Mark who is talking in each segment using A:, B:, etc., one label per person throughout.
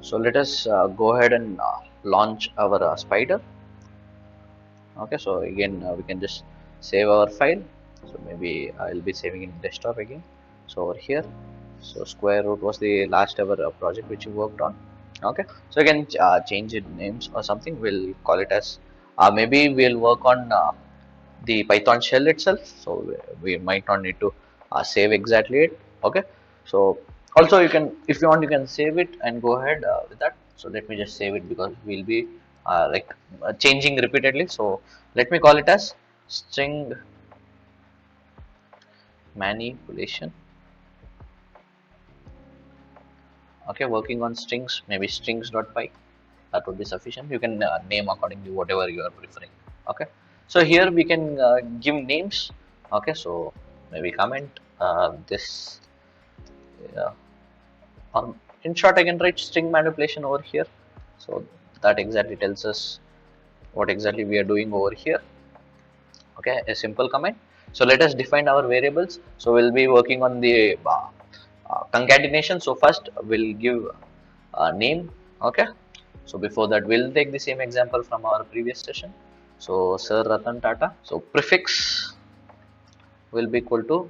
A: So let us go ahead and launch our spider. Okay, so again we can just save our file. So maybe I'll be saving in desktop again. So over here, so square root was the last ever project which you worked on. Okay, so again change it names or something. We'll call it as maybe we'll work on the Python shell itself. So we might not need to save exactly it. Okay, so also you can, if you want, you can save it and go ahead with that. So let me just save it because we'll be changing repeatedly. So let me call it as string manipulation. Okay, working on strings, maybe strings.py, that would be sufficient. You can name accordingly whatever you are preferring. Okay, so here we can give names. Okay, so maybe comment this. Yeah. In short, I can write string manipulation over here. So that exactly tells us what exactly we are doing over here. Okay, a simple comment. So let us define our variables. So we'll be working on the concatenation. So first we'll give a name. Okay, so before that we'll take the same example from our previous session. So Sir Ratan Tata. So prefix will be equal to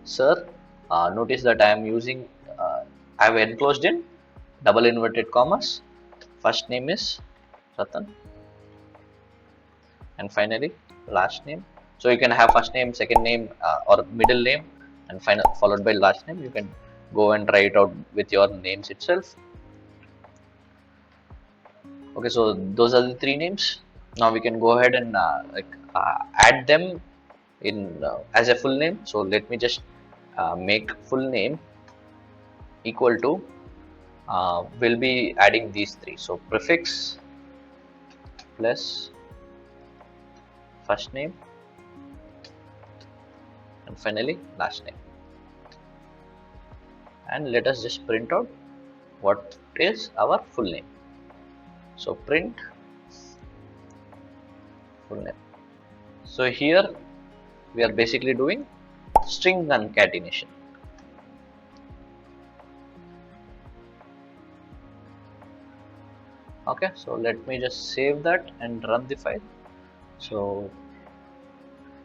A: Sir. Notice that I am using I have enclosed in double inverted commas. First name is Ratan, and finally last name. So you can have first name, second name, or middle name, and final followed by last name. You can go and try it out with your names itself. Okay, so those are the three names. Now we can go ahead and add them in as a full name. So let me just make full name equal to we'll be adding these three. So prefix plus first name and finally last name, and let us just print out what is our full name. So print full name. So here we are basically doing string concatenation. Okay, so let me just save that and run the file. So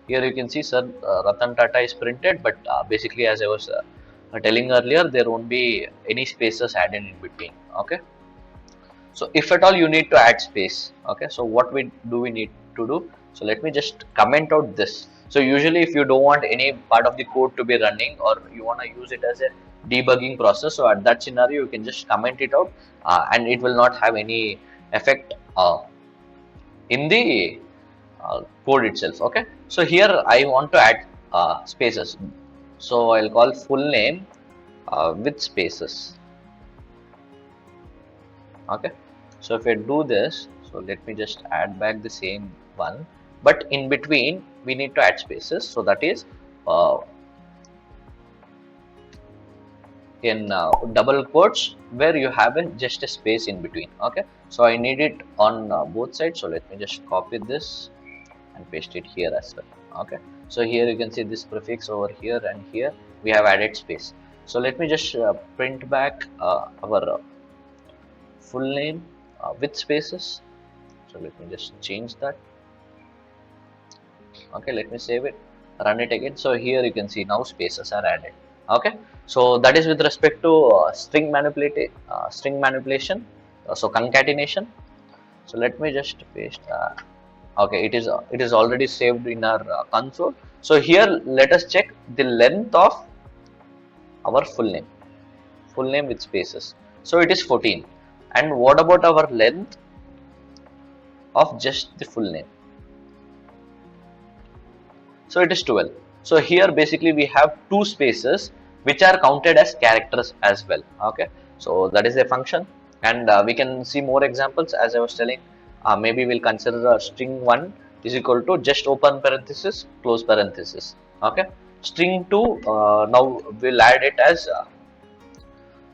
A: here you can see Sir Ratan Tata is printed, but basically, as I was telling earlier, there won't be any spaces added in between. Okay, so if at all you need to add space, okay, so what we need to do? So let me just comment out this. So usually if you don't want any part of the code to be running, or you want to use it as a debugging process, so at that scenario you can just comment it out and it will not have any effect in the code itself. Okay, so here I want to add spaces, so I'll call full name with spaces. Okay, so if I do this, so let me just add back the same one, but in between we need to add spaces. So that is in double quotes where you have just a space in between. Okay, so I need it on both sides. So let me just copy this and paste it here as well. Okay, so here you can see this prefix over here, and here we have added space. So let me just print back our full name with spaces. So let me just change that. Okay, let me save it, run it again. So here you can see now spaces are added. Okay, so that is with respect to string manipulation. So concatenation. So let me just paste. Okay, it is already saved in our console. So here let us check the length of our full name with spaces. So it is 14. And what about our length of just the full name? So it is 12. So here basically we have two spaces which are counted as characters as well. Okay, so that is a function, and we can see more examples. As I was telling, maybe we'll consider string 1 is equal to just open parenthesis, close parenthesis. Okay, string 2 now we'll add it as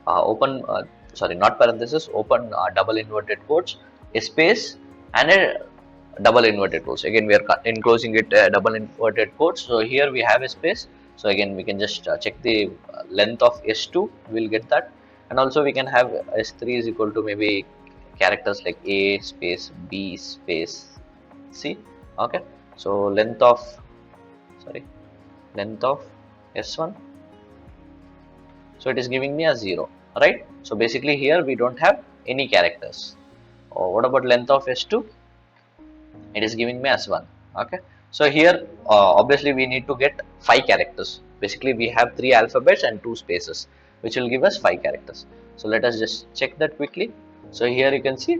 A: open sorry, not parenthesis, open double inverted quotes, a space, and a double inverted quotes. Again we are enclosing it double inverted quotes. So here we have a space. So again we can just check the length of s2, we'll get that. And also we can have s3 is equal to maybe characters like a space b space c. Okay, so length of, sorry, length of s1, so it is giving me a 0, right? So basically here we don't have any characters. Or what about length of s2? It is giving me as 1. Okay, so here obviously we need to get 5 characters. Basically we have 3 alphabets and 2 spaces, which will give us 5 characters. So let us just check that quickly. So here you can see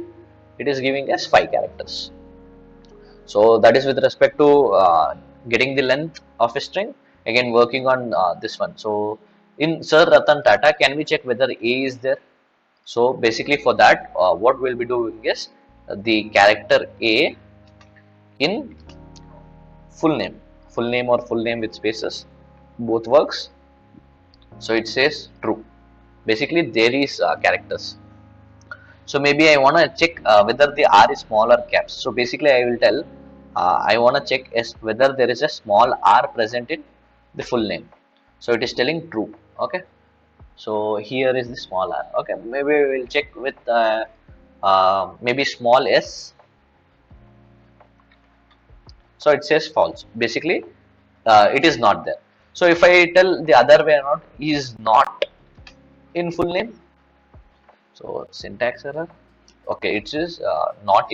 A: it is giving us 5 characters. So that is with respect to getting the length of a string. Again, working on this one. So in Sir Ratan Tata, can we check whether a is there? So basically for that, what we'll be doing is the character a in full name or full name with spaces, both works. So it says true. Basically there is characters. So maybe I want to check whether the r is small or caps. So basically I will tell I want to check as whether there is a small r present in the full name. So it is telling true. Okay, so here is the small r. Okay, maybe we will check with maybe small s. So it says false. Basically it is not there. So if I tell the other way around, is not in full name, so syntax error. Okay, it is not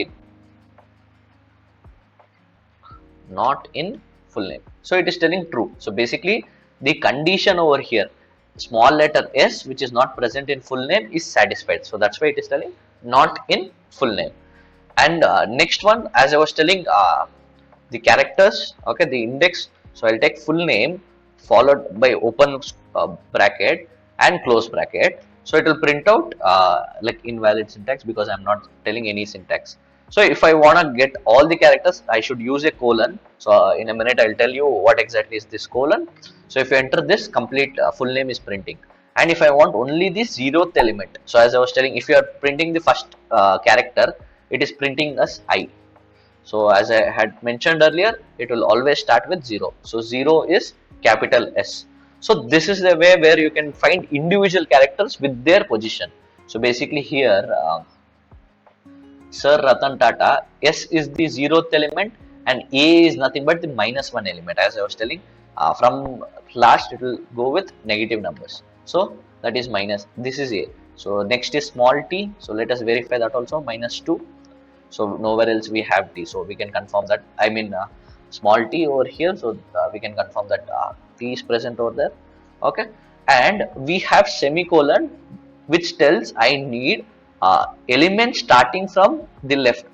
A: in full name, so it is telling true. So basically the condition over here, small letter s which is not present in full name, is satisfied. So that's why it is telling not in full name. And next one, as I was telling, the characters, okay, the index. So I'll take full name followed by open bracket and close bracket. So it will print out like invalid syntax, because I'm not telling any syntax. So if I want to get all the characters, I should use a colon. So in a minute I'll tell you what exactly is this colon. So if you enter this, complete full name is printing. And if I want only the 0th element, so as I was telling, if you are printing the first character, it is printing as I. So as I had mentioned earlier, it will always start with 0. So 0 is capital S. So this is the way where you can find individual characters with their position. So basically here, Sir Ratan Tata, S is the 0th element and A is nothing but the -1 element. As I was telling, from last it will go with negative numbers. So that is minus, this is A. So next is small t. So let us verify that also, -2. So nowhere else we have t, so we can confirm that, I mean small t over here. So we can confirm that t is present over there. Okay, and we have semicolon, which tells I need element starting from the left,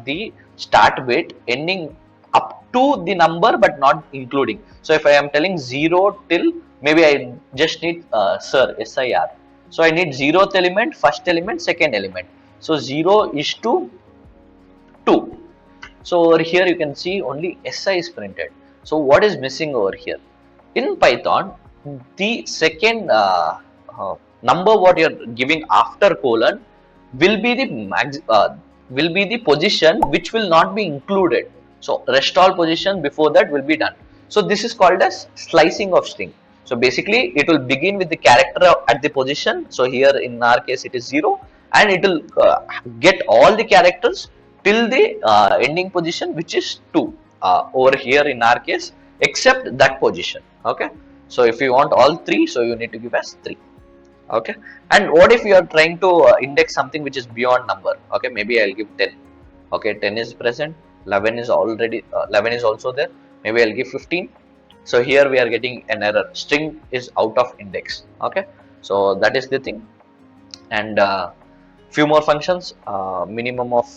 A: the start bit ending up to the number but not including. So if I am telling 0 till, maybe I just need sir, SIR. So I need 0th element, first element, second element. So 0 is to 2. So over here you can see only SI is printed. So what is missing over here? In Python, the second number what you are giving after colon will be the will be the position which will not be included. So rest all position before that will be done. So this is called as slicing of string. So basically it will begin with the character at the position. So here in our case it is 0, and it will get all the characters till the ending position, which is 2 over here in our case, except that position. Okay, so if you want all 3, so you need to give as 3. Okay, and what if you are trying to index something which is beyond number? Okay, maybe I'll give 10. Okay, 10 is present, 11 is already 11 is also there, maybe I'll give 15. So here we are getting an error, string is out of index. Okay, so that is the thing. And few more functions, minimum of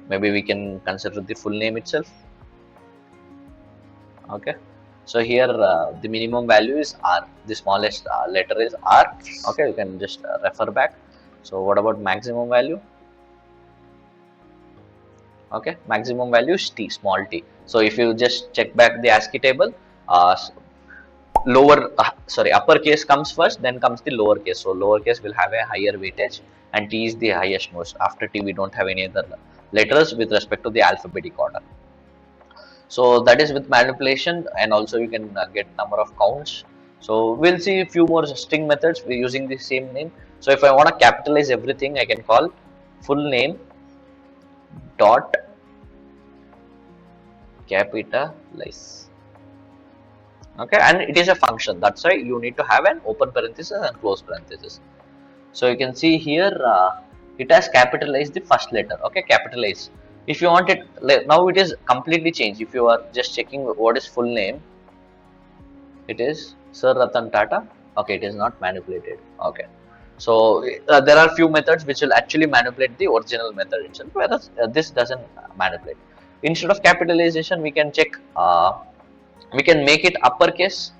A: maybe we can consider the full name itself. Okay, so here the minimum value is r, the smallest letter is r. Okay, you can just refer back. So what about maximum value? Okay, maximum value is t, small t. So if you just check back the ASCII table, uppercase comes first, then comes the lowercase. So lowercase will have a higher weightage, and t is the highest most. After t we don't have any other letters with respect to the alphabetic order. So that is with manipulation, and also you can get number of counts. So we'll see a few more string methods we're using the same name. So if I want to capitalize everything, I can call full name dot capitalize. Okay, and it is a function. That's why you need to have an open parenthesis and close parenthesis. So you can see here it has capitalized the first letter. Okay, capitalize. If you want it now, it is completely changed. If you are just checking what is full name, it is Sir Ratan Tata. Okay, it is not manipulated. Okay, so there are few methods which will actually manipulate the original method itself, whereas this doesn't manipulate. Instead of capitalization, we can check. We can make it uppercase.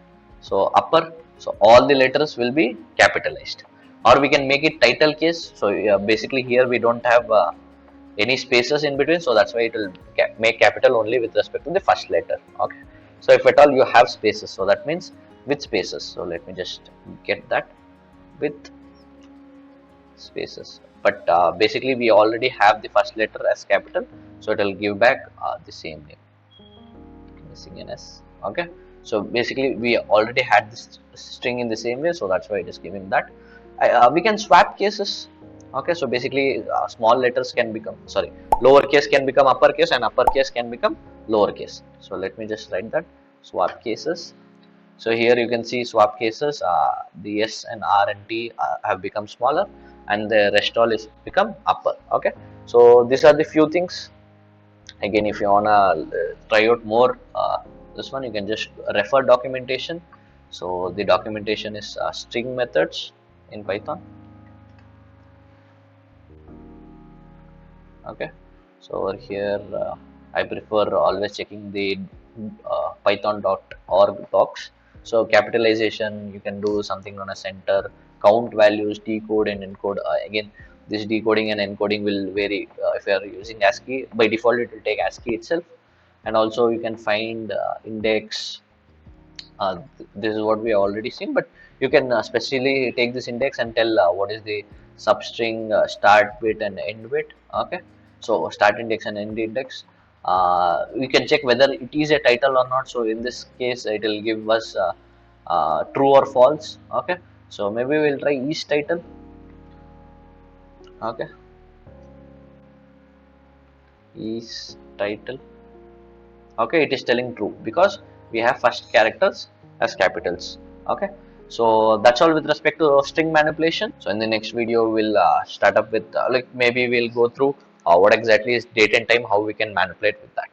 A: So upper. So all the letters will be capitalized, or we can make it title case. So basically here we don't have any spaces in between, so that's why it will make capital only with respect to the first letter. Okay, so if at all you have spaces, so that means with spaces. So let me just get that with spaces, but basically we already have the first letter as capital, so it will give back the same name, missing an s. Okay, so basically we already had this string in the same way, so that's why it is giving that. We can swap cases. Okay, so basically small letters can become, sorry, lowercase can become uppercase and uppercase can become lowercase. So let me just write that, swap cases. So here you can see swap cases, the s and r and t have become smaller and the rest all is become upper. Okay, so these are the few things. Again, if you wanna try out more this one, you can just refer documentation. So the documentation is string methods in Python. Okay, so over here I prefer always checking the python.org docs. So capitalization, you can do something on a center, count values, decode and encode. Again, this decoding and encoding will vary. If you are using ASCII, by default it will take ASCII itself, and also you can find index. This is what we have already seen, but you can specifically take this index and tell what is the substring start bit and end bit. Okay, so start index and end index. We can check whether it is a title or not. So in this case, it will give us true or false. Okay, so maybe we'll try is title. Okay, is title. Okay, it is telling true because we have first characters as capitals. Okay, so that's all with respect to string manipulation. So in the next video we'll start up with like maybe we'll go through what exactly is date and time, how we can manipulate with that.